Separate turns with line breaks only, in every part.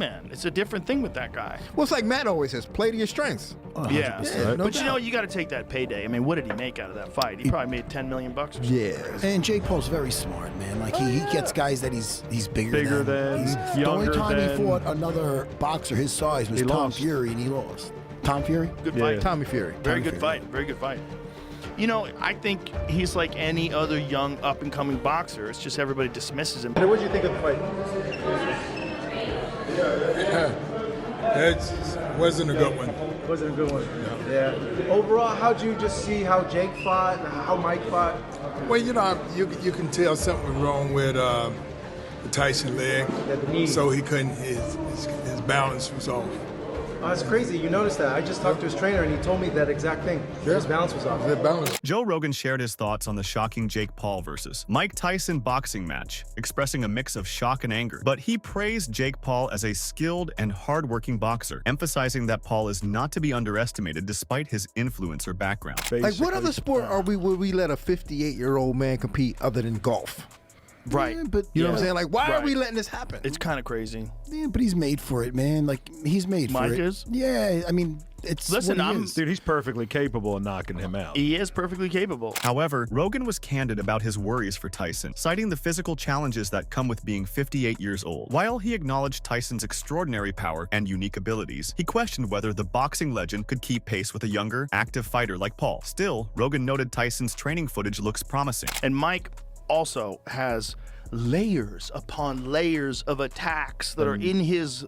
man. It's a different thing with that guy.
Well, it's like Matt always says, play to your strengths.
Yeah,
no
but
doubt.
you know, you got to take that payday. I mean, what did he make out of that fight? He probably made $10 million or something.
Yeah.
And Jake Paul's very smart, man. Like he gets guys that he's bigger than. The only
younger
time
than.
he fought another boxer his size was
He
Tom
lost.
Fury, and he lost. Tom Fury?
Good
Yeah.
fight.
Tommy Fury.
Very
Tommy
good
Fury.
fight. Very good fight. You know, I think he's like any other young up-and-coming boxer. It's just everybody dismisses him.
What did you think of the fight?
It wasn't a good one.
Wasn't a good one. Yeah. Overall, how'd you just see how Jake fought, how Mike fought?
Well, you know, you can tell something was wrong with the Tyson leg.
Yeah, the knee.
So he couldn't, his balance was off.
Oh, that's crazy. You noticed that. I just talked to his trainer, and he told me that exact thing.
Yeah.
His balance was off.
The balance.
Joe Rogan shared his thoughts on the shocking Jake Paul versus Mike Tyson boxing match, expressing a mix of shock and anger. But he praised Jake Paul as a skilled and hard-working boxer, emphasizing that Paul is not to be underestimated despite his influencer background.
Like, what other sport would we let a 58-year-old man compete other than golf?
Right.
Yeah, but
You know what I'm saying? Like, why are
Right.
we letting this happen?
It's kind of crazy.
Yeah, but he's made for it, man. Like he's made
Mike
for it.
is?
Yeah, I mean, it's
Listen,
what he
I'm-
is.
Dude, he's perfectly capable of knocking him out.
He is perfectly capable.
However, Rogan was candid about his worries for Tyson, citing the physical challenges that come with being 58 years old. While he acknowledged Tyson's extraordinary power and unique abilities, he questioned whether the boxing legend could keep pace with a younger, active fighter like Paul. Still, Rogan noted Tyson's training footage looks promising.
And Mike also has layers upon layers of attacks that are in his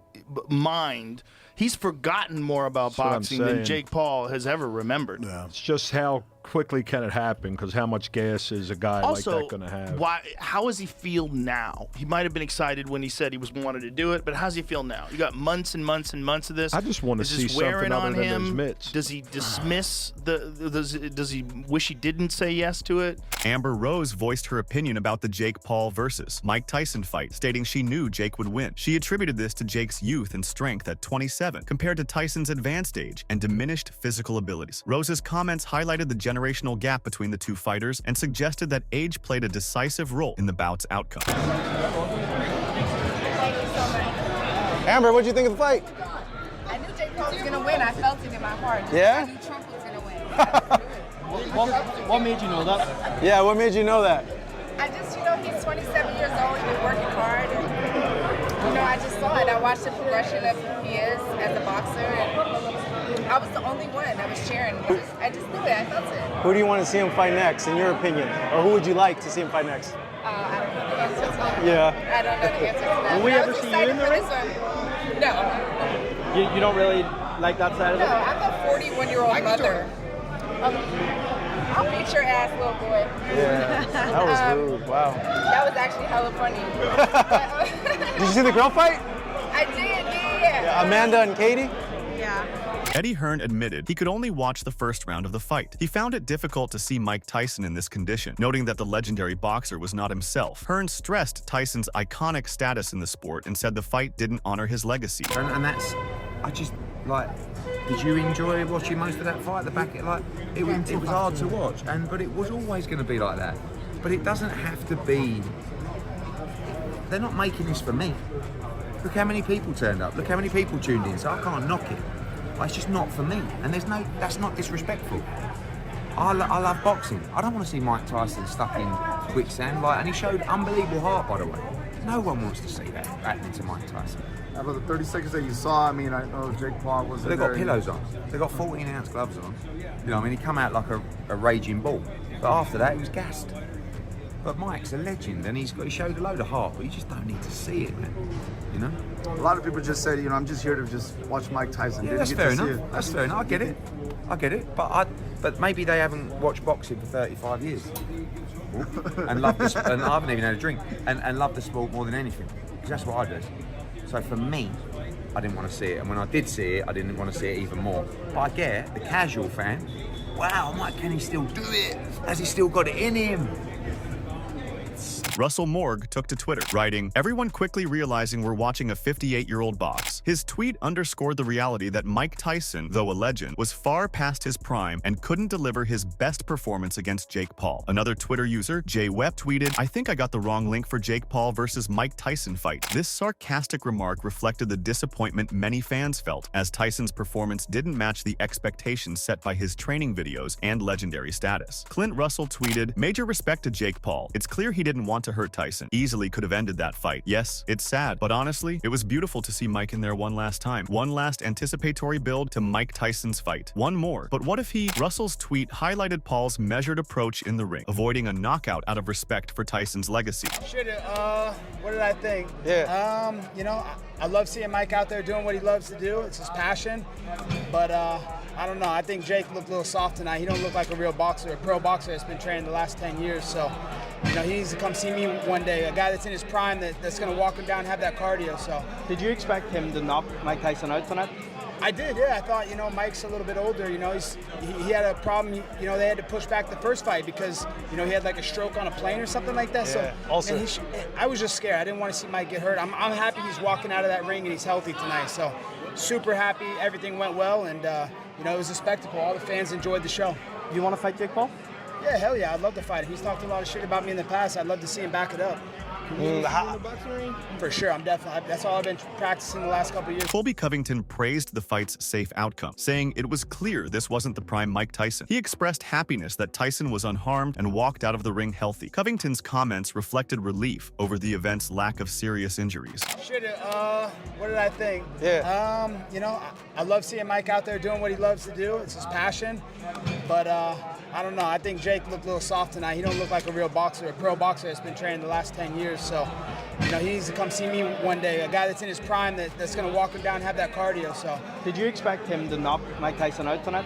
mind. He's forgotten more about
what I'm
boxing than
saying.
Jake Paul has ever remembered.
It's just how quickly can it happen, because how much gas is a guy
Also,
like that going to have?
how does he feel now? He might have been excited when he said he wanted to do it, but how does he feel now? You got months and months and months of this.
I just want to
Is
see
this
something
wearing
other
on
than
him?
those mitts.
Does he dismiss does he wish he didn't say yes to it?
Amber Rose voiced her opinion about the Jake Paul versus Mike Tyson fight, stating she knew Jake would win. She attributed this to Jake's youth and strength at 27, compared to Tyson's advanced age and diminished physical abilities. Rose's comments highlighted the generational gap between the two fighters and suggested that age played a decisive role in the bout's outcome.
Amber, what'd you think of the fight?
I knew Jake Paul was going to win. I felt it in my heart.
Yeah?
I knew Trump was going to win.
What made you know that? Yeah, what made you know that?
I just, he's 27 years old. He's been working hard. And, I just saw it. I watched the progression of who he is as a boxer. And I was the only one that was cheering. I just knew it. I felt it.
Who do you want to see him fight next, in your opinion? Or who would you like to see him fight next?
I don't know the answer to that.
Yeah.
I don't know the answer to that.
Will we
But I
ever
was
see you
excited
in the
for
ring?
this one. No.
You don't really like that side of
No,
it?
I'm a 41-year-old mother. I'll beat your ass, little boy.
Yeah. That was rude. Wow.
That was actually hella funny.
Did you see the girl fight?
I did, yeah.
Amanda and Katie?
Yeah.
Eddie Hearn admitted he could only watch the first round of the fight. He found it difficult to see Mike Tyson in this condition, noting that the legendary boxer was not himself. Hearn stressed Tyson's iconic status in the sport and said the fight didn't honor his legacy.
And that's, I just, did you enjoy watching most of that fight? It was hard to watch, but it was always going to be like that. But it doesn't have to be, they're not making this for me. Look how many people turned up, look how many people tuned in, so I can't knock it. It's just not for me, and that's not disrespectful. I love boxing. I don't want to see Mike Tyson stuck in quicksand, and he showed unbelievable heart, by the way. No one wants to see that happening to Mike Tyson.
About the 30 seconds that you saw, I mean, I know Jake Paul was.
They got pillows on. They got 14-ounce gloves on. He come out like a raging bull. But after that, he was gassed. But Mike's a legend, and he showed a load of heart, but you just don't need to see it, man.
A lot of people just said, I'm just here to just watch Mike Tyson.
Yeah, that's fair enough. That's fair enough. I get it. But maybe they haven't watched boxing for 35 years and loved and I haven't even had a drink and loved the sport more than anything, because that's what I do. So for me, I didn't want to see it, and when I did see it, I didn't want to see it even more. But I get the casual fan. Wow, Mike, can he still do it? Has he still got it in him?
Russell Morg took to Twitter, writing, "Everyone quickly realizing we're watching a 58-year-old box." His tweet underscored the reality that Mike Tyson, though a legend, was far past his prime and couldn't deliver his best performance against Jake Paul. Another Twitter user, Jay Webb, tweeted, "I think I got the wrong link for Jake Paul versus Mike Tyson fight." This sarcastic remark reflected the disappointment many fans felt, as Tyson's performance didn't match the expectations set by his training videos and legendary status. Clint Russell tweeted, "Major respect to Jake Paul. It's clear he didn't want to hurt Tyson. Easily could have ended that fight. Yes, it's sad, but honestly, it was beautiful to see Mike in there one last time. One last anticipatory build to Mike Tyson's fight. One more. But what if he..." Russell's tweet highlighted Paul's measured approach in the ring, avoiding a knockout out of respect for Tyson's legacy.
What did I think? Yeah. I love seeing Mike out there doing what he loves to do. It's his passion. But I don't know. I think Jake looked a little soft tonight. He don't look like a real boxer, a pro boxer that's been training the last 10 years. So, he needs to come see me one day. A guy that's in his prime that's going to walk him down and have that cardio. So,
did you expect him to knock Mike Tyson out tonight?
I did, yeah. I thought, Mike's a little bit older. He had a problem. They had to push back the first fight because, he had like a stroke on a plane or something like that.
Yeah,
so, I was just scared. I didn't want to see Mike get hurt. I'm happy he's walking out of that ring and he's healthy tonight. So, super happy. Everything went well, and it was a spectacle. All the fans enjoyed the show.
Do you want to fight Jake Paul?
Yeah, hell yeah. I'd love to fight him. He's talked a lot of shit about me in the past. I'd love to see him back it up. For sure, that's all I've been practicing the last couple of years.
Colby Covington praised the fight's safe outcome, saying it was clear this wasn't the prime Mike Tyson. He expressed happiness that Tyson was unharmed and walked out of the ring healthy. Covington's comments reflected relief over the event's lack of serious injuries.
What did I think?
Yeah.
I love seeing Mike out there doing what he loves to do. It's his passion. But I don't know. I think Jake looked a little soft tonight. He don't look like a real boxer, a pro boxer that's been training the last 10 years. So, he needs to come see me one day. A guy that's in his prime that's going to walk him down and have that cardio. So,
did you expect him to knock Mike Tyson out tonight?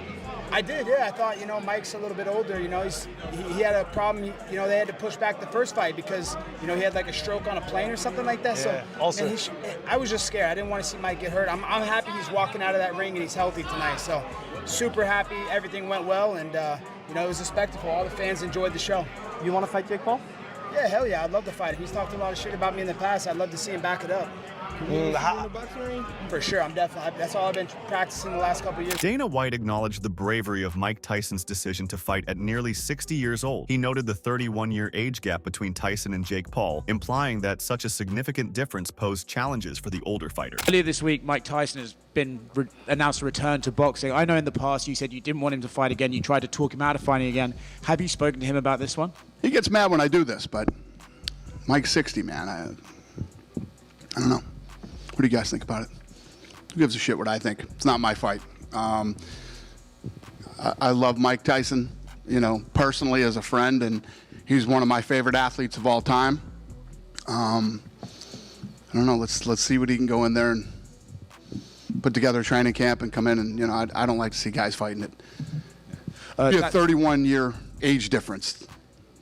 I did, yeah. I thought, Mike's a little bit older. He had a problem. They had to push back the first fight because, he had like a stroke on a plane or something like that.
Yeah,
so, I was just scared. I didn't want to see Mike get hurt. I'm happy he's walking out of that ring and he's healthy tonight. So, super happy. Everything went well, and it was a spectacle. All the fans enjoyed the show.
You want to fight Jake Paul?
Yeah, hell yeah. I'd love to fight him. He's talked a lot of shit about me in the past. I'd love to see him back it up. For sure, that's all I've been practicing the last couple of years.
Dana White acknowledged the bravery of Mike Tyson's decision to fight at nearly 60 years old. He noted the 31-year age gap between Tyson and Jake Paul, implying that such a significant difference posed challenges for the older fighter.
Earlier this week, Mike Tyson has been announced a return to boxing. I know in the past you said you didn't want him to fight again. You tried to talk him out of fighting again. Have you spoken to him about this one?
He gets mad when I do this, but Mike's 60, man. I don't know. What do you guys think about it? Who gives a shit what I think? It's not my fight. I love Mike Tyson, personally as a friend, and he's one of my favorite athletes of all time. I don't know. Let's see what he can go in there and put together a training camp and come in and I don't like to see guys fighting it. Be a 31-year age difference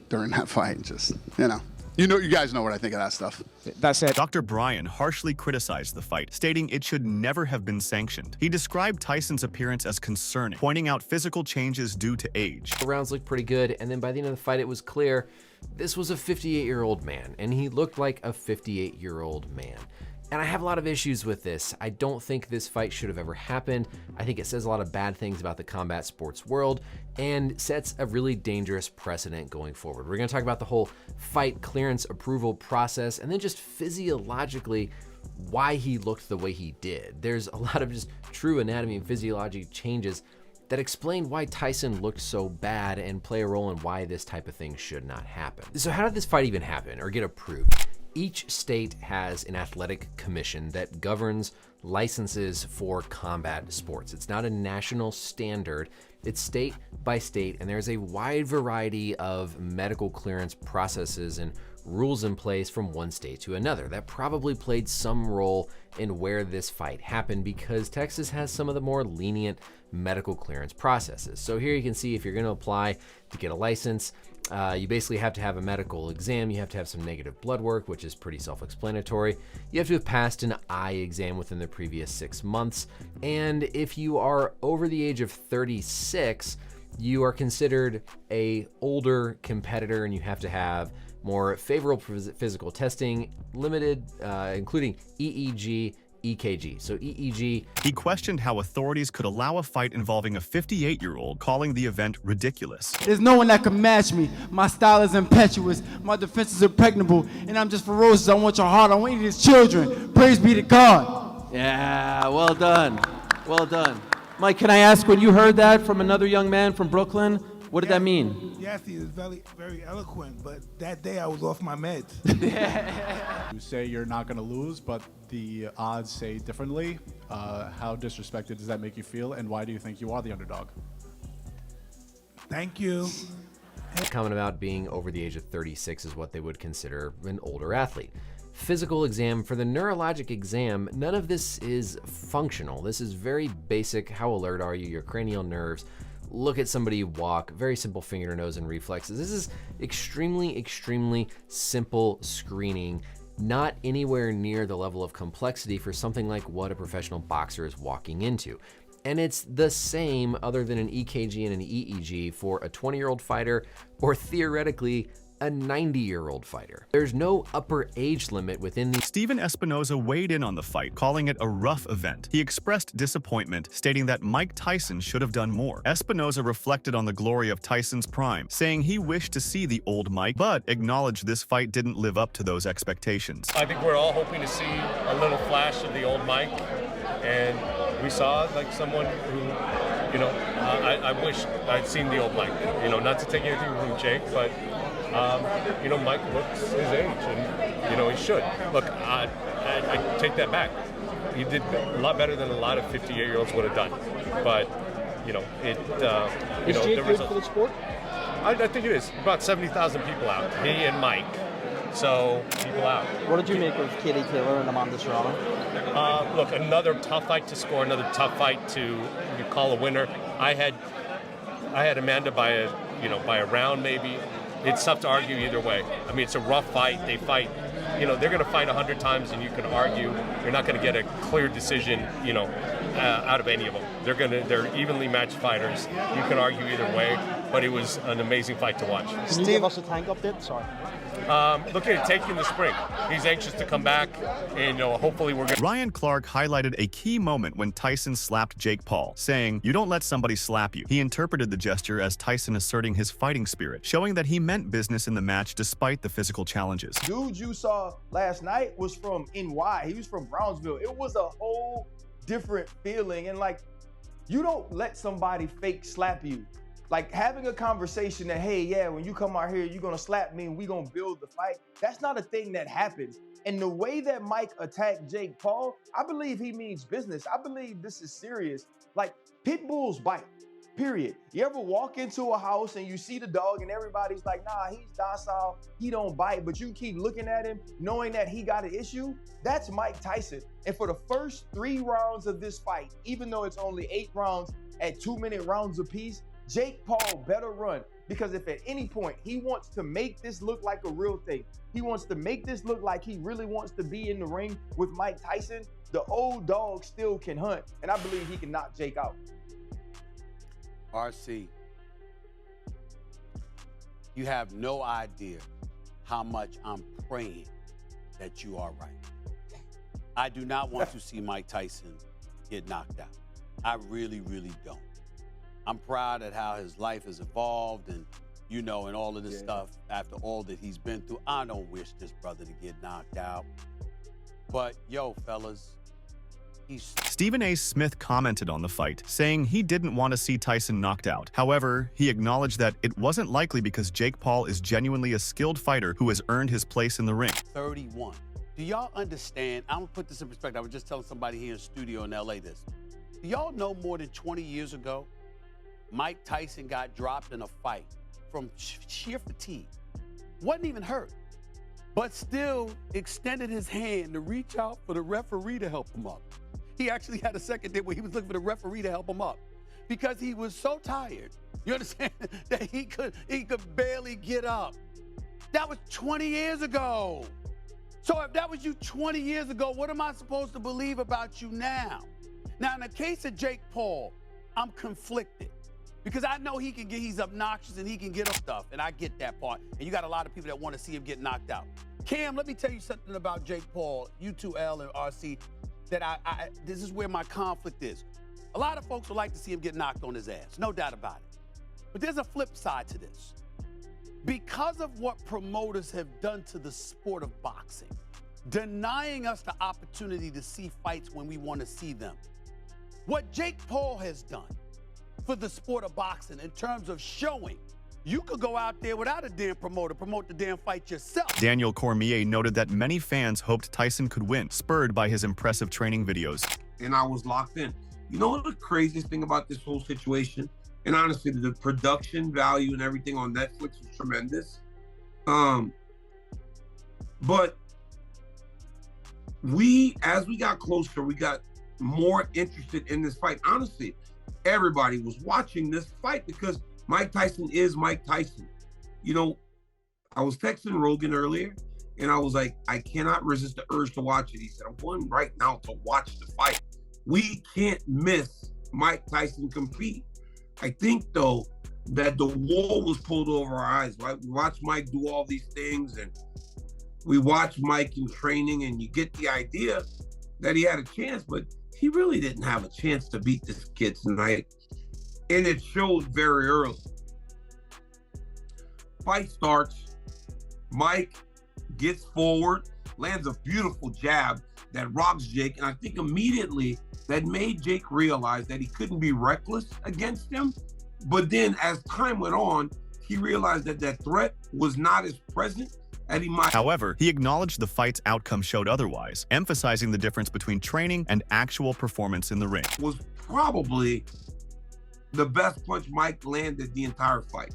during that fight. Just you guys know what I think of that stuff.
That said,
Dr. Bryan harshly criticized the fight, stating it should never have been sanctioned. He described Tyson's appearance as concerning, pointing out physical changes due to age.
The rounds looked pretty good, and then by the end of the fight, it was clear this was a 58-year-old man, and he looked like a 58-year-old man. And I have a lot of issues with this. I don't think this fight should have ever happened. I think it says a lot of bad things about the combat sports world and sets a really dangerous precedent going forward. We're gonna talk about the whole fight clearance approval process and then just physiologically why he looked the way he did. There's a lot of just true anatomy and physiology changes that explain why Tyson looked so bad and play a role in why this type of thing should not happen. So how did this fight even happen or get approved? Each state has an athletic commission that governs licenses for combat sports. It's not a national standard, it's state by state, and there's a wide variety of medical clearance processes and rules in place from one state to another. That probably played some role in where this fight happened because Texas has some of the more lenient medical clearance processes. So here you can see if you're gonna apply to get a license, you basically have to have a medical exam, you have to have some negative blood work, which is pretty self-explanatory. You have to have passed an eye exam within the previous 6 months, and if you are over the age of 36, you are considered a older competitor and you have to have more favorable physical testing, limited, including EEG, EKG. So EEG.
He questioned how authorities could allow a fight involving a 58-year-old, calling the event ridiculous.
There's no one that can match me. My style is impetuous, my defense is impregnable, and I'm just ferocious. I want your heart, I want you as children. Praise be to God.
Yeah, well done. Well done. Mike, can I ask, when you heard that from another young man from Brooklyn, what did that mean?
Yes, he is very, very eloquent, but that day I was off my meds.
You say you're not going to lose, but the odds say differently. How disrespected does that make you feel, and why do you think you are the underdog?
Thank you.
Comment about being over the age of 36 is what they would consider an older athlete. Physical exam. For the neurologic exam, none of this is functional. This is very basic. How alert are you? Your cranial nerves. Look at somebody walk. Very simple finger, nose, and reflexes. This is extremely, extremely simple screening. Not anywhere near the level of complexity for something like what a professional boxer is walking into. And it's the same, other than an EKG and an EEG, for a 20-year-old fighter or theoretically a 90-year-old fighter. There's no upper age limit within the...
Steven Espinoza weighed in on the fight, calling it a rough event. He expressed disappointment, stating that Mike Tyson should have done more. Espinoza reflected on the glory of Tyson's prime, saying he wished to see the old Mike, but acknowledged this fight didn't live up to those expectations.
I think we're all hoping to see a little flash of the old Mike, and we saw like someone who, you know, I wish I'd seen the old Mike. You know, not to take anything from Jake, but you know, Mike looks his age, and you know, he should. Look, I take that back. He did a lot better than a lot of 58-year-olds would have done. But you know,
Is Jake good for the sport?
I think it is. About 70,000 people out. He and Mike. So people out.
What did you make of Katie Taylor and Amanda Serrano?
Look, another tough fight to score. Another tough fight to call a winner. I had Amanda by a round maybe. It's tough to argue either way. I mean, it's a rough fight. They fight, you know, they're going to fight 100 times, and you can argue. You're not going to get a clear decision, you know, out of any of them. They're evenly matched fighters. You can argue either way, but it was an amazing fight to watch.
Can you give us a tank update? Sorry.
Looking at taking the spring. He's anxious to come back, and you know, hopefully we're going.
Ryan Clark highlighted a key moment when Tyson slapped Jake Paul, saying, "You don't let somebody slap you." He interpreted the gesture as Tyson asserting his fighting spirit, showing that he meant business in the match despite the physical challenges.
Dude you saw last night was from NY. He was from Brownsville. It was a whole different feeling, and like, you don't let somebody fake slap you. Like having a conversation that, hey, yeah, when you come out here, you're gonna slap me and we gonna build the fight. That's not a thing that happens. And the way that Mike attacked Jake Paul, I believe he means business. I believe this is serious. Like, pit bulls bite, period. You ever walk into a house and you see the dog and everybody's like, nah, he's docile, he don't bite, but you keep looking at him knowing that he got an issue? That's Mike Tyson. And for the first 3 rounds of this fight, even though it's only 8 rounds at 2-minute rounds apiece, Jake Paul better run, because if at any point he wants to make this look like a real thing, he wants to make this look like he really wants to be in the ring with Mike Tyson, the old dog still can hunt, and I believe he can knock Jake out.
RC, you have no idea how much I'm praying that you are right. I do not want to see Mike Tyson get knocked out. I really, really don't. I'm proud at how his life has evolved and, you know, and all of this stuff after all that he's been through. I don't wish this brother to get knocked out. But, yo, fellas,
Stephen A. Smith commented on the fight, saying he didn't want to see Tyson knocked out. However, he acknowledged that it wasn't likely because Jake Paul is genuinely a skilled fighter who has earned his place in the ring.
31. Do y'all understand? I'm going to put this in perspective. I was just telling somebody here in studio in L.A. this. Do y'all know more than 20 years ago, Mike Tyson got dropped in a fight from sheer fatigue. Wasn't even hurt, but still extended his hand to reach out for the referee to help him up. He actually had a second there where he was looking for the referee to help him up because he was so tired, you understand, that he could barely get up. That was 20 years ago. So if that was you 20 years ago, what am I supposed to believe about you now? Now, in the case of Jake Paul, I'm conflicted. Because I know he's obnoxious and he can get up stuff, and I get that part. And you got a lot of people that want to see him get knocked out. Cam, let me tell you something about Jake Paul, you two, L and RC, that this is where my conflict is. A lot of folks would like to see him get knocked on his ass, no doubt about it. But there's a flip side to this. Because of what promoters have done to the sport of boxing, denying us the opportunity to see fights when we want to see them. What Jake Paul has done for the sport of boxing in terms of showing you could go out there without a damn promoter, promote the damn fight yourself.
Daniel Cormier noted that many fans hoped Tyson could win, spurred by his impressive training videos.
And I was locked in. You know what the craziest thing about this whole situation? And honestly, the production value and everything on Netflix was tremendous. But as we got closer, we got more interested in this fight. Honestly, everybody was watching this fight because Mike Tyson is Mike Tyson. You know, I was texting Rogan earlier and I was like, I cannot resist the urge to watch it. He said, I'm going right now to watch the fight. We can't miss Mike Tyson compete. I think, though, that the wool was pulled over our eyes, right? We watched Mike do all these things, and we watched Mike in training, and you get the idea that he had a chance, but he really didn't have a chance to beat this kid tonight. And it showed very early. Fight starts. Mike gets forward, lands a beautiful jab that rocks Jake, and I think immediately that made Jake realize that he couldn't be reckless against him. But then as time went on, he realized that that threat was not as present as he might.
However, he acknowledged the fight's outcome showed otherwise, emphasizing the difference between training and actual performance in the ring.
Was probably the best punch Mike landed the entire fight.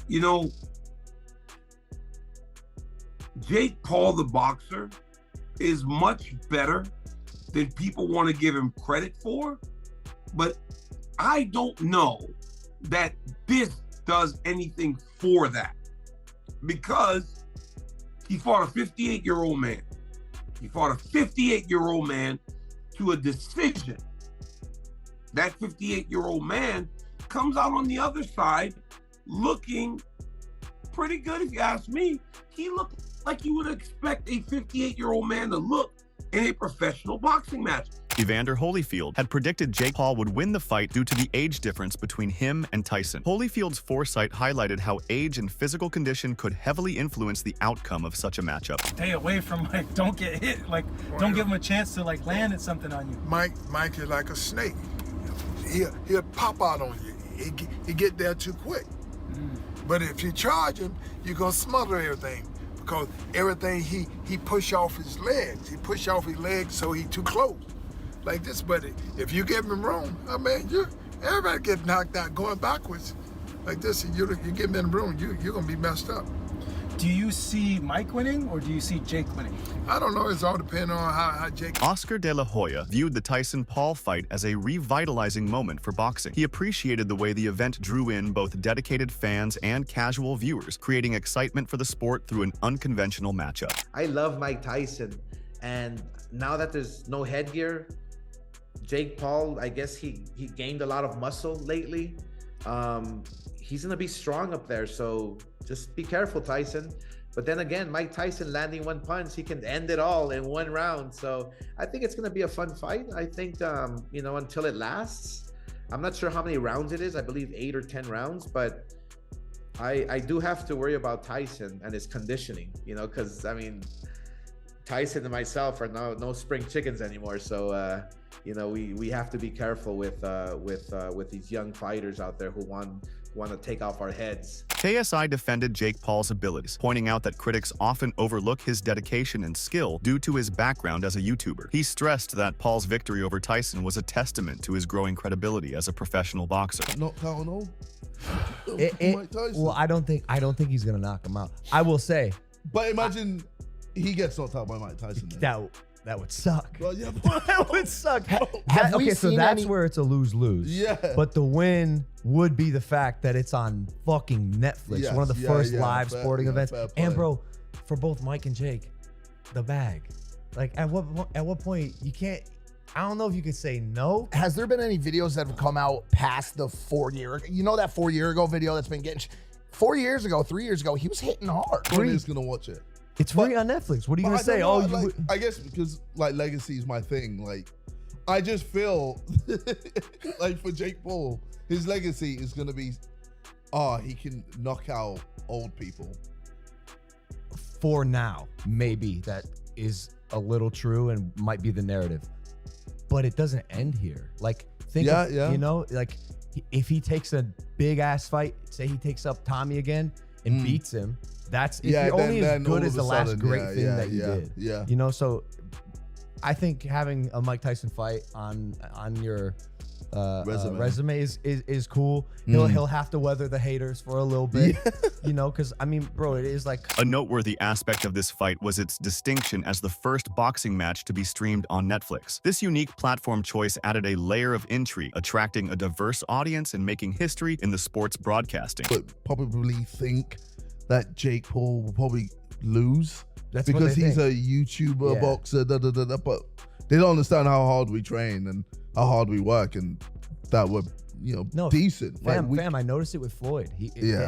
You know, Jake Paul, the boxer, is much better than people want to give him credit for, but I don't know that this does anything for that, because he fought a 58-year-old man. He fought a 58-year-old man to a decision. That 58-year-old man comes out on the other side looking pretty good, if you ask me. He looked like you would expect a 58-year-old man to look in a professional boxing match.
Evander Holyfield had predicted Jake Paul would win the fight due to the age difference between him and Tyson. Holyfield's foresight highlighted how age and physical condition could heavily influence the outcome of such a matchup.
Stay away from Mike. Don't get hit. Don't give him a chance to land at something on you.
Mike is like a snake. He'll pop out on you. He get there too quick. But if you charge him, you're gonna smother everything, because everything he push off his legs. He push off his legs so he too close. Like this, but if you give him room, I mean, everybody get knocked out going backwards. Like this, and you give him room, you're gonna be messed up.
Do you see Mike winning, or do you see Jake winning?
I don't know. It's all depending on how Jake.
Oscar De La Hoya viewed the Tyson-Paul fight as a revitalizing moment for boxing. He appreciated the way the event drew in both dedicated fans and casual viewers, creating excitement for the sport through an unconventional matchup.
I love Mike Tyson, and now that there's no headgear, Jake Paul, I guess he gained a lot of muscle lately. He's gonna be strong up there, so just be careful, Tyson. But then again, Mike Tyson landing one punch, he can end it all in one round. So I think it's gonna be a fun fight. I think, you know, until it lasts. I'm not sure how many rounds it is. I believe 8 or 10 rounds, but I do have to worry about Tyson and his conditioning, you know, because I mean, Tyson and myself are no spring chickens anymore. So, you know, we have to be careful with these young fighters out there who want to take off our heads.
KSI defended Jake Paul's abilities, pointing out that critics often overlook his dedication and skill due to his background as a YouTuber. He stressed that Paul's victory over Tyson was a testament to his growing credibility as a professional boxer.
Well, I don't think he's gonna knock him out. I will say,
but imagine he gets knocked out by Mike Tyson.
That would suck.
Well, yeah,
that would suck.
we
so
seen
that's
any-
where it's a lose-lose.
Yeah.
But the win would be the fact that it's on fucking Netflix,
Yes,
one of the
yeah,
first
yeah,
live
fair-
sporting
yeah,
events.
fair play.
And bro, for both Mike and Jake, the bag. Like at what point you can't. I don't know if you could say no.
Has there been any videos that have come out past the 4 year? You know that 4 year ago video that's been getting 4 years ago, 3 years ago, he was hitting hard.
Tony's gonna watch it.
It's free on Netflix. What are you gonna say?
Oh, like, I guess because like legacy is my thing. Like, I just feel like for Jake Paul, his legacy is gonna be, he can knock out old people.
For now, maybe that is a little true and might be the narrative, but it doesn't end here. Like, think of, you know, like if he takes a big ass fight, say he takes up Tommy again and beats him, that's only as good as the last great thing that he did.
Yeah.
You know, so I think having a Mike Tyson fight on your resume is cool. He'll have to weather the haters for a little bit, you know, because I mean, bro, it is like
a noteworthy aspect of this fight was its distinction as the first boxing match to be streamed on Netflix. This unique platform choice added a layer of intrigue, attracting a diverse audience and making history in the sports broadcasting.
But probably think that Jake Paul will probably lose
That's what
because
they
he's
think.
a YouTuber boxer, but they don't understand how hard we train and how hard we work, and that we're decent.
Fam, I noticed it with Floyd.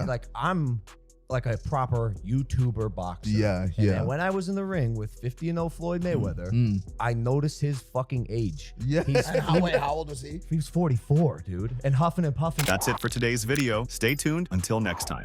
Like I'm like a proper YouTuber boxer. And when I was in the ring with 50-0 Floyd Mayweather, I noticed his fucking age.
And how old is he?
He was 44, dude, and huffing and puffing.
That's it for today's video. Stay tuned until next time.